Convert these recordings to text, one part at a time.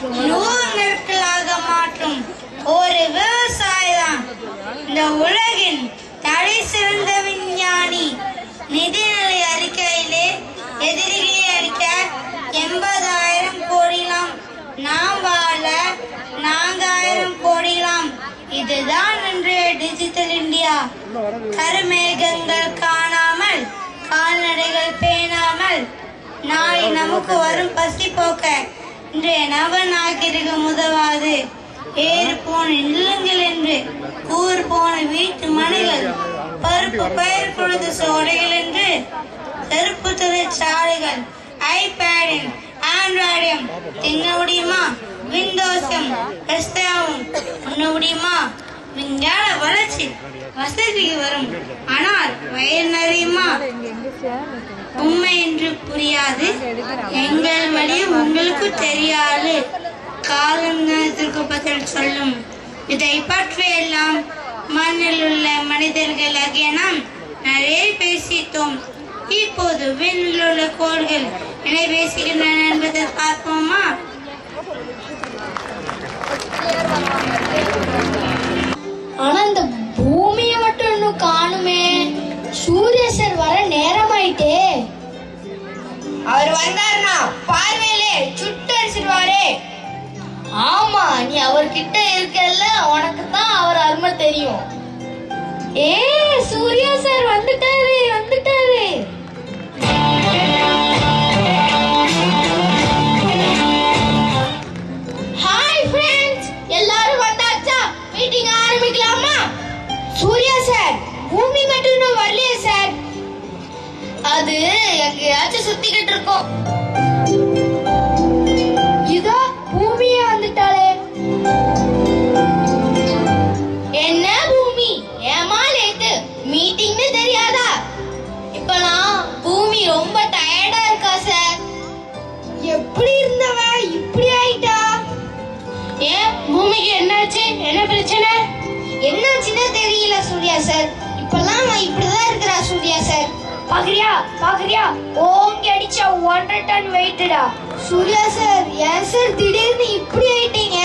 நூறுங்களாக மாற்றும் ஒரு விவசாயி தான் இந்த உலகின் தலை சிறந்த விஞ்ஞானி. நிதிநிலை அறிக்கையிலே எதிரிகளை அளிக்க 80,000 கோடிலாம், நாம் வாழ 4,000 கோடிலாம். இதுதான் இன்றைய டிஜிட்டல் இந்தியா. கருமேகங்கள் காணாமல், கால்நடைகள் பேணாமல், நாளை நமக்கு வரும் பசி போக்க இன்றைய நவநாகரிகம் உதவாது. ஏறு போன நிலங்கள் என்று ஊர் போன வீட்டு மனைகள், பருப்பு பயிர் கொடுத்த சோடைகள் என்று செருப்பு தொழிற்சாலைகள், ஐபேடும் ஆண்ட்ராய்டும் திங்க முடியுமா? விண்டோஸும் வெஸ்டாவும் உண்ண முடியுமா? விஞ்ஞான வளர்ச்சி வசதிக்கு வரும், ஆனால் வயல் நிறையுமா? உண்மை என்று புரியாது, எங்கள் வழியும் உங்களுக்கு தெரியாது. காலத்திற்கு பதில் சொல்லும். இதை பற்றி எல்லாம் மண்ணில் உள்ள மனிதர்களாகிய நாம் நிறைய பேசித்தோம். இப்போது விண்ணில் உள்ள கோள்கள் என்ன பேசுகின்றன என்பதை பார்ப்போமா? ஆனா இந்த பூமியை மட்டும் இன்னும் காணுமே. சூரிய சார் வர நேரமாயிட்டே. அவர் வந்தாருன்னா பார்வையிலே சுட்டு அடிச்சிருவாரே. ஆமா, நீ அவர்கிட்ட இருக்கல, உனக்கு தான் அவர் அருமை தெரியும். ஏ சூர்யா சார் வந்துட்டாரு வந்துட்டாரு. ஹாய் ஃப்ரெண்ட்ஸ், எல்லாரும் வந்தாச்சா? மீட்டிங் ஆரம்பிக்கலாமா? சூர்யா சார், பூமி மட்டும் இன்னும் வரலையே சார். அது எங்கேயாச்சும் சுத்திக்கிட்டு இருக்கோம். இதோ பூமியே வந்துட்டாளே. என்ன பூமி, ஏமா லேட்டு? மீட்டிங்னு தெரியாதா? இப்பலாம் பூமி ரொம்ப டயர்டா இருக்கா சார். எப்படி இருந்தவ இப்படி ஆயிட்டா? ஏன் பூமிக்கு என்னாச்சு? என்ன பிரச்சனை? என்னாச்சுன்னு தெரியல சூர்யா சார். இப்பெல்லாம் இப்படிதான் இருக்கிறா சூர்யா சார். பாக்குறியா பாக்குறியா, ஓங்கி அடிச்சா 100 டன் வெயிட்டடா. சூர்யா சார், ஏன் சார் திடீர்னு இப்படி ஆயிட்டீங்க?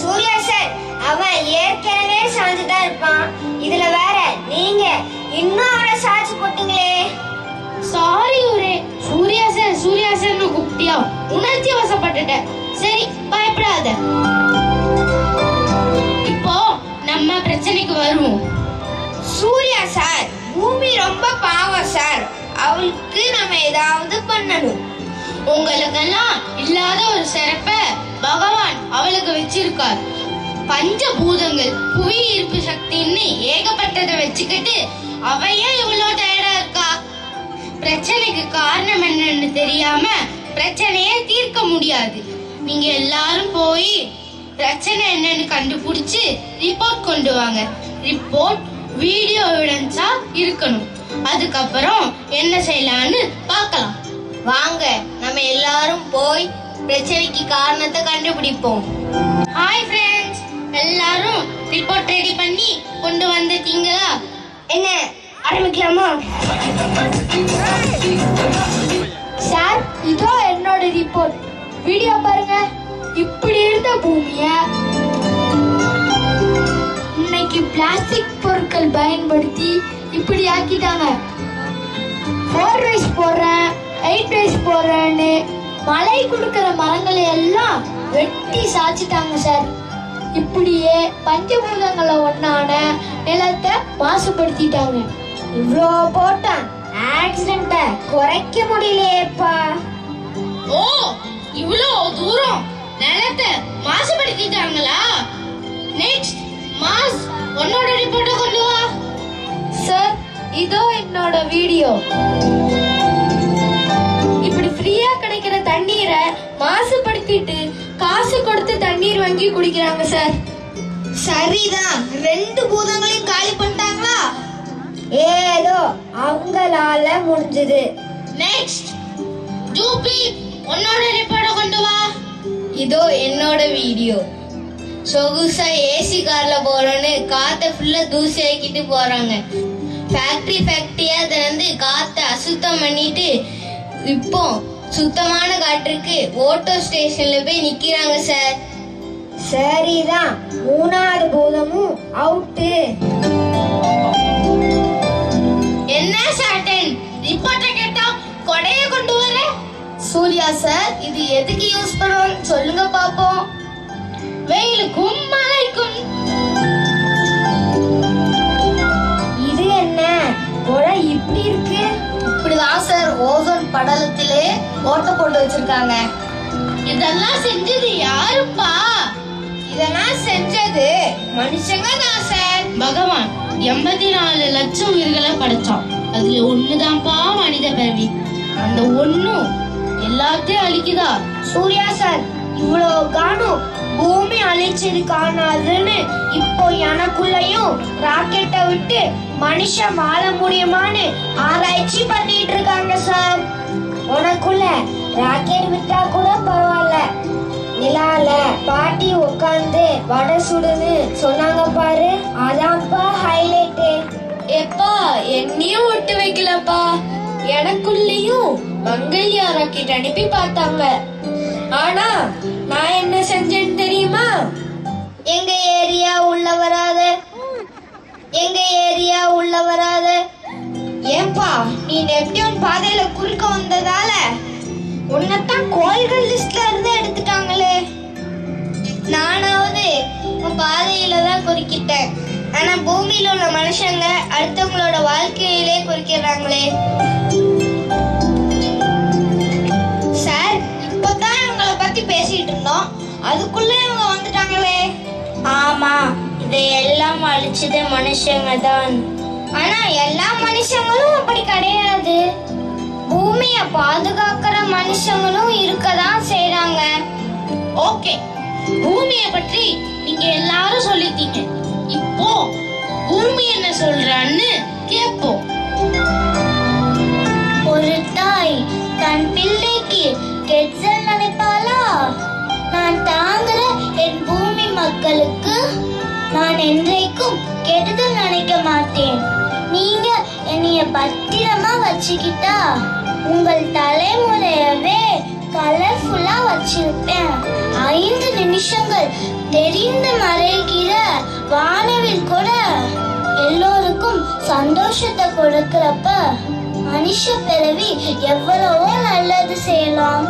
சூர்யா சார், அவன் ஏற்கனவே சாஞ்சுதான் இருப்பான். இதுல வேற நீங்க இன்னும் அவனை சாட்சி போட்டீங்களே. சாரி ஊரே. சூர்யா சார் சூர்யா சார்னு கூப்பிட்டியா? உணர்ச்சி வசப்பட்டுட்டேன். சரி, பயப்படாத. இப்போ நம்ம பிரச்சனைக்கு வருவோம். சூர்யா சார், பூமி ரொம்ப பாவம் சார். அவளுக்கு நம்ம ஏதாவது பண்ணணும். உங்களுக்கெல்லாம் இல்லாத ஒரு சிறப்பை பகவான் அவளுக்கு வச்சிருக்கார். பஞ்சபூதங்கள், புவி ஈர்ப்பு சக்தின்னு ஏகப்பட்டதை வச்சுக்கிட்டு அவையே இவ்வளோ டயர்டா இருக்கா? பிரச்சனைக்கு காரணம் என்னன்னு தெரியாம பிரச்சனையை தீர்க்க முடியாது. நீங்க எல்லாரும் போய் பிரச்சனை என்னன்னு கண்டுபிடிச்சு ரிப்போர்ட் கொண்டு வாங்க. ரிப்போர்ட் வீடியோ எவிடன்ஸா இருக்கணும். அதுக்கப்புறம் என்ன செய்யலாம்னு பார்க்கலாம். வாங்க, நம்ம எல்லாரும் போய் பிரச்சனைக்கு காரணத்தை கண்டுபிடிப்போம். ஹாய் ஃப்ரெண்ட்ஸ், எல்லாரும் ரிப்போர்ட் ரெடி பண்ணி கொண்டு வந்துட்டீங்களா? என்ன ஆரம்பிக்கலாமா? சார், இதோ என்னோட ரிப்போர்ட். வீடியோ பாருங்க. இப்படி இருந்த பூமிய இன்னைக்கு பிளாஸ்டிக் பொருட்கள் பயன்படுத்தி இப்படி ஆக்கிட்டாங்க. 4 வயசு போடுறேன், 8 வயசு போடுறேன்னு மழை கொடுக்கிற மரங்களை எல்லாம் வெட்டி சாய்ச்சிட்டாங்க சார். இப்படியே பஞ்சபூதங்களை ஒன்னான நிலத்தை மாசுபடுத்திட்டாங்க. இவ்வளோ போட்டான் ஆக்சிடென்ட்டை குறைக்க முடியலையேப்பா. ஓ, இவ்வளோ தூரம் நிலத்தை மாசுபடுத்திட்டாங்களா? நெக்ஸ்ட் மாஸ், உன்னோட ரிப்போர்ட்டை கொண்டு வா. சார், இதோ என்னோட வீடியோ. இப்படி ஃப்ரீயா கிடைக்கிற தண்ணீரை மாசுபடுத்திட்டு காசு கொடுத்து தண்ணீர் வாங்கி குடிக்கிறாங்க சார். சரிதான், 2 பூதங்களையும் காலி பண்ணிட்டாங்களா? ஏதோ அவங்களால முடிஞ்சது. நெக்ஸ்ட் ஜூபி, உன்னோட ரிப்போர்ட்டை கொண்டு வா. இதோ என்னோட வீடியோ. சொகுசா ஏசி கார்ல போறோன்னு காத்த ஃபுல்லா தூசி ஆக்கிட்டு போறாங்க. ஃபேக்டரியா திறந்து காத்த அசுத்தம் பண்ணிட்டு இப்போ சுத்தமான காற்றுக்கு ஓட்டோ ஸ்டேஷன்ல போய் நிக்கிறாங்க சார். சரிதான், 3வது பூதமும் அவுட்டு. என்ன சாட்டன், ரிப்போர்ட்டை கேட்டா கொடைய கொண்டு வர? சூர்யா சார், இது எதுக்கு யூஸ் பண்ணுவோம் சொல்லுங்க பாப்போம். வெயிலுக்கும் மழைக்கும். இது என்ன கொடை இப்படி இருக்கு? இப்படிதான் சார் ஓசோன் படலத்திலே ஓட்ட போட்டு வச்சிருக்காங்க. இதெல்லாம் செஞ்சது யாருப்பா? இதெல்லாம் செஞ்சது மனுஷங்க தான் சார். பகவான் 84 லட்சம் உயிர்களை படைச்சான். அதுல ஒண்ணுதான்ப்பா மனித பிறவி. அந்த ஒண்ணும் எல்லாத்தையும் அழிக்குதா? சூர்யா சார், இவ்வளவு காணும் பூமி அழிச்சது காணாதுன்னு இப்போ எனக்குள்ளயும் ராக்கெட்டை விட்டு மனுஷன் வாழ முடியுமான்னு ஆராய்ச்சி பண்ணிட்டு இருக்காங்க சார். உனக்குள்ள ராக்கெட் விட்டா கூட பரவாயில்ல, நிலால பாட்டி உட்காந்து வடை சுடுன்னு சொன்னாங்க பாரு, அதான்ப்பா ஹைலைட்டு. எப்பா என்னையும் ஒட்டு வைக்கலப்பா. எனக்குள்ளயும் மங்கல்யா ராக்கெட் அனுப்பி பார்த்தாங்க. ஆனா நான் என்ன செஞ்சேன்னு தெரியுமா? எங்க ஏரியா உள்ள வராத, எங்க ஏரியா உள்ள வராத. ஏன்பா நீ நெப்டியூன் பாதையில குறுக்க வந்ததால உன்னைத்தான் கோள்கள் லிஸ்ட்ல இருந்து எடுத்துட்டாங்களே. நானாவது உன் பாதையில தான் குறுக்கிட்டேன், ஆனா பூமியில உள்ள மனுஷங்க அடுத்தவங்களோட வாழ்க்கையிலே குறுக்கிறாங்களே. சார், இப்பதான் இவங்கள பத்தி பேசிட்டு இருந்தோம், அதுக்குள்ள இவங்க வந்துட்டாங்களே. ஆமா, இதையெல்லாம் அழிச்சது மனுஷங்க தான். ஆனா எல்லா மனுஷங்களும் அப்படி கிடையாது. பூமிய பாதுகாக்கிற மனுஷங்களும் இருக்கதான் செய்றாங்க. ஓகே, பூமிய பற்றி நீங்க எல்லாரும் சொல்லிட்டீங்க. இப்போ பூமி என்ன சொல்றான்னு கேட்போம். ஒரு தாய் தன் பிள்ளைக்கு கெடுதல் நினைப்பாளா? நான் தாங்குற என் பூமி மக்களுக்கு நான் என்றைக்கும் கெடுதல் நினைக்க மாட்டேன். நீங்க என்னைய பத்திரமா வச்சுக்கிட்டா உங்கள் தலைமுறையவே கலர்ஃபுல்லா வச்சிருப்பேன். 5 நிமிஷங்கள் தெரிந்து மறைகிற வானவில் கூட எல்லோருக்கும் சந்தோஷத்தை கொடுக்கிறப்ப மனுஷ பிறவி எவ்வளவோ நல்லது செய்யலாம்.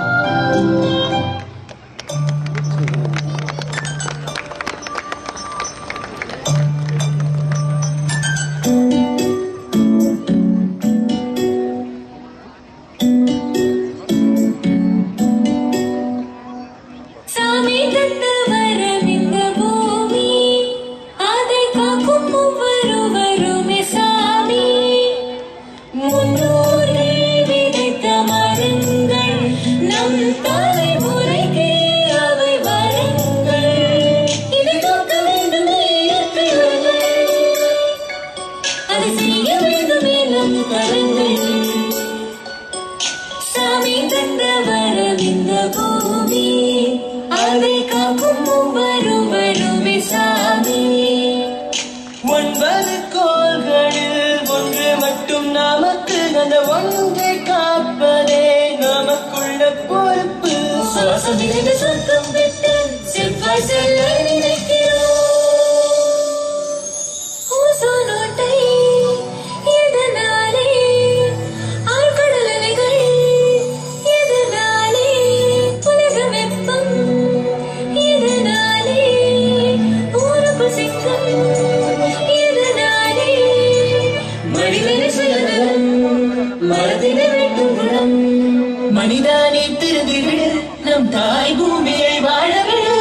மனிதனே திருந்திவிடு, நம் தாய் பூமியை வாழவிடு.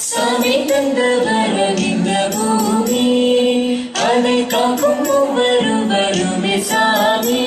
சாமி தந்த வரம் இந்த பூமி, அதை காக்கும் ஒவ்வொருவருமே சாமி.